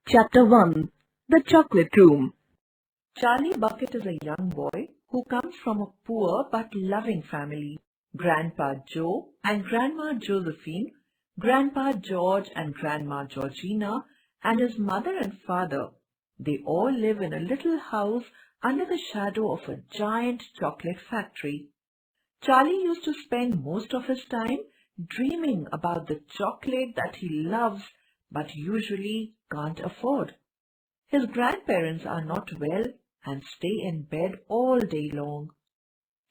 Chapter 1. The Chocolate Room. Charlie Bucket is a young boy who comes from a poor but loving family. Grandpa Joe and Grandma Josephine, Grandpa George and Grandma Georgina, and his mother and father. They all live in a little house under the shadow of a giant chocolate factory. Charlie used to spend most of his time dreaming about the chocolate that he loves but usually can't afford. His grandparents are not well and stay in bed all day long.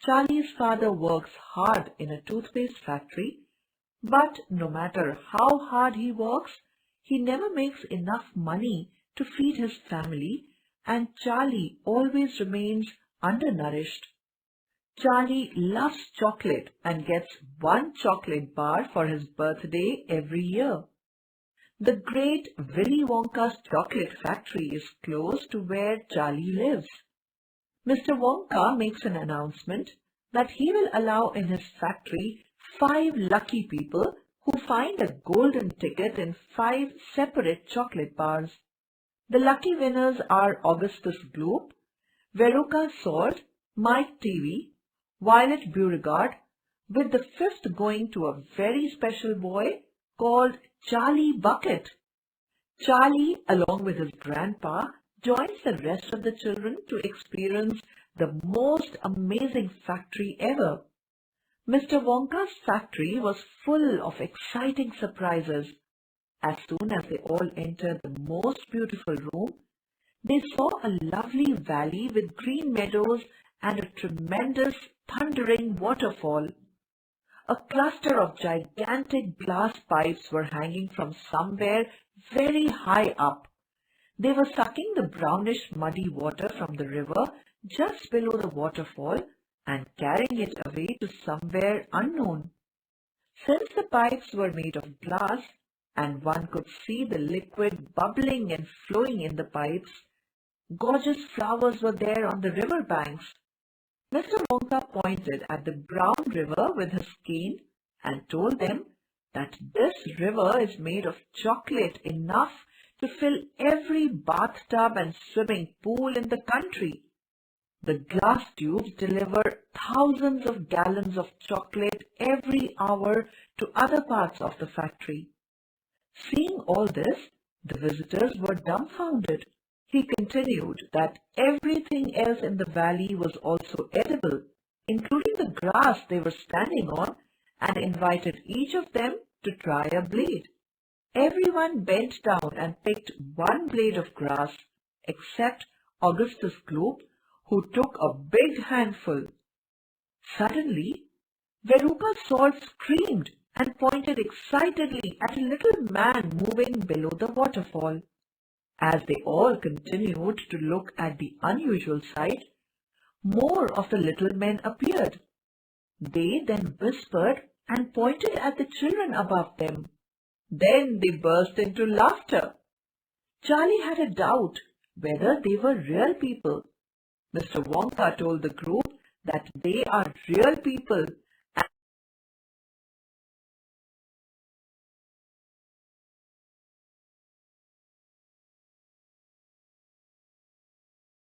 Charlie's father works hard in a toothpaste factory, but no matter how hard he works, he never makes enough money to feed his family, and Charlie always remains undernourished. Charlie loves chocolate and gets one chocolate bar for his birthday every year. The great Willy Wonka's chocolate factory is close to where Charlie lives. Mr. Wonka makes an announcement that he will allow in his factory 5 lucky people who find a golden ticket in 5 separate chocolate bars. The lucky winners are Augustus Gloop, Veruca Salt, Mike TV, Violet Beauregard, with the 5th going to a very special boy called Charlie Bucket. Charlie, along with his grandpa, joins the rest of the children to experience the most amazing factory ever. Mr. Wonka's factory was full of exciting surprises. As soon as they all entered the most beautiful room, they saw a lovely valley with green meadows and a tremendous thundering waterfall. A cluster of gigantic glass pipes were hanging from somewhere very high up. They were sucking the brownish muddy water from the river just below the waterfall and carrying it away to somewhere unknown. Since the pipes were made of glass and one could see the liquid bubbling and flowing in the pipes, gorgeous flowers were there on the river banks. Mr. Wonka pointed at the brown river with his cane and told them that this river is made of chocolate enough to fill every bathtub and swimming pool in the country. The glass tubes deliver thousands of gallons of chocolate every hour to other parts of the factory. Seeing all this, the visitors were dumbfounded. He continued that everything else in the valley was also edible, including the grass they were standing on, and invited each of them to try a blade. Everyone bent down and picked one blade of grass, except Augustus Gloop, who took a big handful. Suddenly, Veruca Salt screamed and pointed excitedly at a little man moving below the waterfall. As they all continued to look at the unusual sight, more of the little men appeared. They then whispered and pointed at the children above them. Then they burst into laughter. Charlie had a doubt whether they were real people. Mr. Wonka told the group that they are real people